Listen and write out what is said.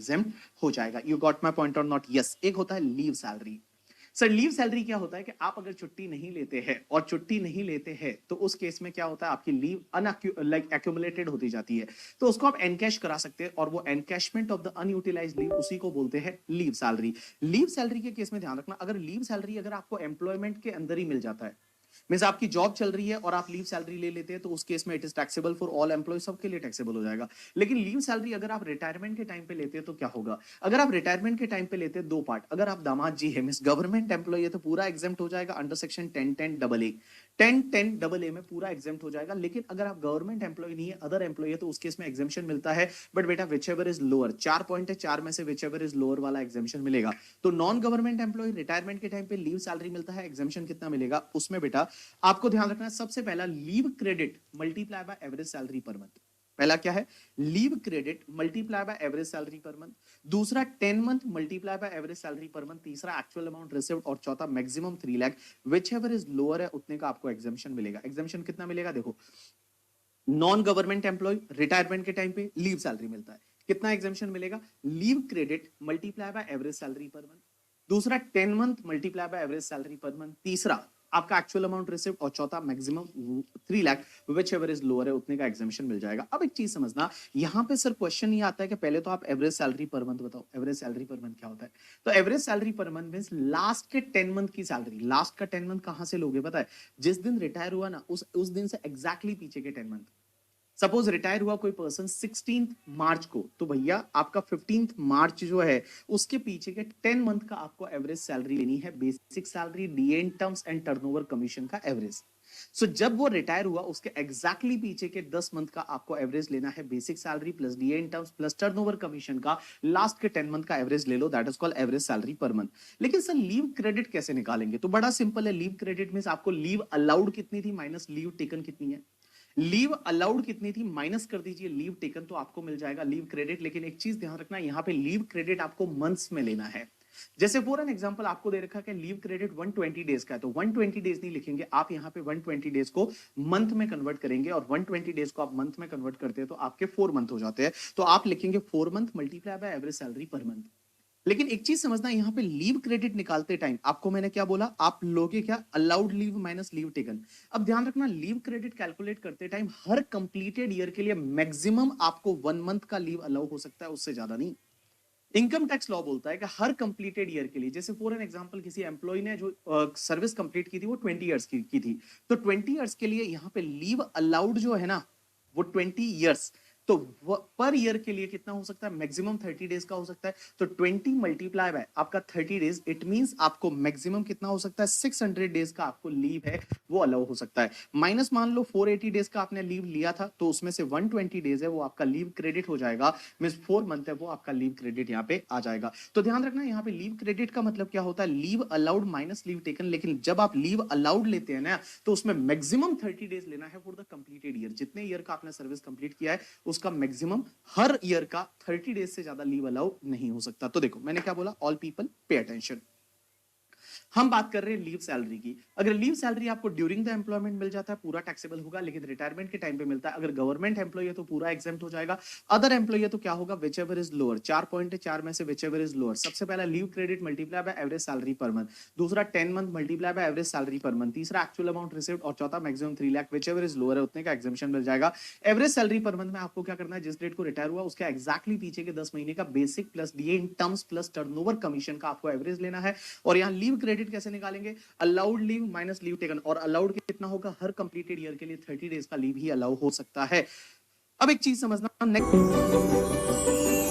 Exam हो जाएगा। You got my point और नॉट? यस। एक होता है leave salary. Sir leave salary क्या होता है कि आप अगर छुट्टी नहीं लेते हैं और छुट्टी नहीं लेते हैं तो उस केस में क्या होता है, आपकी लीव लाइक एक्यूमुलेटेड होती जाती है, तो उसको आप एनकैश करा सकते हैं और वो encashment of the unutilised leave उसी को बोलते हैं लीव सैलरी। लीव सैलरी के केस में ध्यान रखना, अगर लीव सैलरी अगर आपको एम्प्लॉयमेंट के अंदर ही मिल जाता है, मींस आपकी जॉब चल रही है और आप लीव सैलरी ले लेते हैं, तो उस केस में it is taxable for all employ, सबके लिए टैक्सेबल हो जाएगा। लेकिन लीव सैलरी अगर आप रिटायरमेंट के टाइम पे लेते हैं तो क्या होगा? अगर आप रिटायरमेंट के टाइम पे लेते हैं, दो पार्ट, अगर आप दामाद जी है मींस गवर्नमेंट एम्प्लॉय है तो पूरा एग्जेम्प्ट हो जाएगा अंडर सेक्शन 10(10)AA। 10(10)AA में पूरा एग्जेम्प्ट हो जाएगा। लेकिन अगर आप गवर्नमेंट एम्प्लॉय नहीं है, अदर एम्प्लॉय है, तो उस केस में एग्जेम्पशन मिलता है, बट बेटा which ever is lower. 4 point है, 4 में से विच एवर इज लोअर वाला एग्जेम्पशन मिलेगा। तो नॉन गवर्नमेंट एम्प्लॉय रिटायरमेंट के टाइम पे लीव सैलरी मिलता है, एग्जेम्पशन कितना मिलेगा उसमें बेटा आपको ध्यान रखना है। सबसे पहला leave credit multiply by average salary per month. पहला क्या है? Leave credit multiply by average salary per month. दूसरा 10 month multiply by average salary per month. तीसरा एक्चुअल अमाउंट रिसीव्ड। और चौथा maximum 3 lakh, which ever is lower है उतने का आपको एग्जामेशन मिलेगा। एग्जामेशन कितना मिलेगा? देखो, नॉन गवर्नमेंट एम्प्लॉय रिटायरमेंट के टाइम पे लीव सैलरी मिलता है, कितना एग्जामेशन मिलेगा? Leave credit multiply by average salary per month. दूसरा 10 month multiply by average salary per month. तीसरा आपका एक्चुअल अमाउंट रिसीव्ड। और चौथा maximum 3 lakh, which ever is lower है उतने का एग्जामेशन मिल जाएगा। अब एक चीज समझना, यहां पे सर क्वेश्चन ये आता है कि पहले तो आप एवरेज सैलरी पर मंथ बताओ। एवरेज सैलरी पर मंथ क्या होता है? तो average salary per month means last के 10 मंथ की सैलरी। लास्ट का 10 मंथ कहां से लोगे पता है? जिस दिन रिटायर हुआ ना, उस दिन से एग्जैक्टली पीछे के 10 मंथ। सपोज रिटायर हुआ कोई पर्सन 16 मार्च को, तो भैया आपका 15 मार्च जो है उसके पीछे के 10 मंथ का आपको एवरेज सैलरी लेनी है। Basic salary, DA in terms and turnover commission का एवरेज। सो जब वो रिटायर हुआ उसके एग्जैक्टली पीछे के 10 मंथ का आपको एवरेज लेना है। Basic salary plus DA in terms plus turnover commission का लास्ट के 10 मंथ का एवरेज ले लो, that is called average salary per month. लेकिन सर लीव क्रेडिट कैसे निकालेंगे? तो बड़ा सिंपल है। लीव क्रेडिट मींस आपको लीव अलाउड कितनी थी माइनस लीव टेकन कितनी है। लीव अलाउड कितनी थी माइनस कर दीजिए लीव टेकन, तो आपको मिल जाएगा लीव क्रेडिट। लेकिन एक चीज ध्यान रखना, यहां पे लीव क्रेडिट आपको मंथ्स में लेना है। जैसे फॉर एन एग्जांपल आपको दे रखा है कि लीव क्रेडिट 120 डेज का है, तो 120 डेज नहीं लिखेंगे आप, यहां पे 120 डेज को मंथ में कन्वर्ट करेंगे। और 120 डेज को आप मंथ में कन्वर्ट करते हैं तो आपके 4 मंथ हो जाते हैं। तो आप लिखेंगे 4 month multiply by average salary per month. लेकिन एक चीज समझना, यहां पे लीव क्रेडिट निकालते टाइम आपको मैंने क्या बोला? आप लोगे क्या? Allowed leave minus leave taken. अब ध्यान रखना, लीव क्रेडिट कैलकुलेट करते टाइम हर कंप्लीटेड ईयर के लिए मैक्सिमम आपको 1 मंथ का लीव अलाउ हो सकता है, उससे ज्यादा नहीं। इनकम टैक्स लॉ बोलता है कि हर कंप्लीटेड ईयर के लिए, जैसे फॉर एन एग्जांपल किसी एम्प्लॉय ने जो सर्विस कंप्लीट की थी वो 20 ईयर्स की थी, तो 20 ईयर्स के लिए यहां पे लीव अलाउड जो है ना वो 20 ईयर्स। तो पर ईयर के लिए कितना हो सकता है? मैक्सिमम 30 डेज का हो सकता है। तो 20 मल्टीप्लाई बाय आपका 30 डेज, इट मींस आपको मैक्सिमम कितना हो सकता है? 600 डेज का आपको लीव है वो अलाउ हो सकता है। माइनस मान लो 480 डेज का आपने लीव लिया था, तो उसमें से 120 डेज है वो आपका लीव क्रेडिट हो जाएगा। मींस 4 मंथ है वो आपका लीव क्रेडिट यहाँ पे आ जाएगा। तो ध्यान रखना, यहाँ पे लीव क्रेडिट का मतलब क्या होता है? Leave allowed minus leave taken. लेकिन जब आप लीव अलाउड लेते हैं ना, तो उसमें मैक्सिमम 30 डेज लेना है फॉर द कंप्लीटेड ईयर। जितने ईयर का आपने सर्विस कंप्लीट किया है उसका मैक्सिमम हर ईयर का 30 डेज से ज्यादा लीव अलाउ नहीं हो सकता। तो देखो मैंने क्या बोला? All people pay attention. हम बात कर रहे हैं लीव सैलरी की। अगर लीव सैलरी आपको ड्यूरिंग द एम्प्लॉयमेंट मिल जाता है पूरा टैक्सेबल होगा, लेकिन रिटायरमेंट के टाइम पे मिलता है। अगर गवर्नमेंट एम्प्लॉय है तो पूरा एग्जेम्प्ट हो जाएगा। अदर एम्प्लॉय है तो क्या होगा? Which ever is lower. 4 point है, 4 में से विच एवर इज लोअर। सबसे पहला leave credit multiply by average salary per month. दूसरा 10 month multiply by average salary per month. तीसरा एक्चुअल अमाउंट रिसीव्ड। और चौथा maximum 3 lakh, which ever is lower है उतने का एग्जामेशन मिल जाएगा। एवरेज सैलरी पर मंथ में आपको क्या करना है? जिस डेट को रिटायर हुआ उसके एग्जैक्टली पीछे के 10 महीने का basic plus DA in terms plus turnover commission का आपको एवरेज लेना है। और यहाँ लीव क्रेडिट कैसे निकालेंगे? Allowed leave minus leave taken. और अलाउड कितना होगा? हर कंप्लीटेड ईयर के लिए 30 डेज का लीव ही अलाउ हो सकता है। अब एक चीज समझना, नेक्स्ट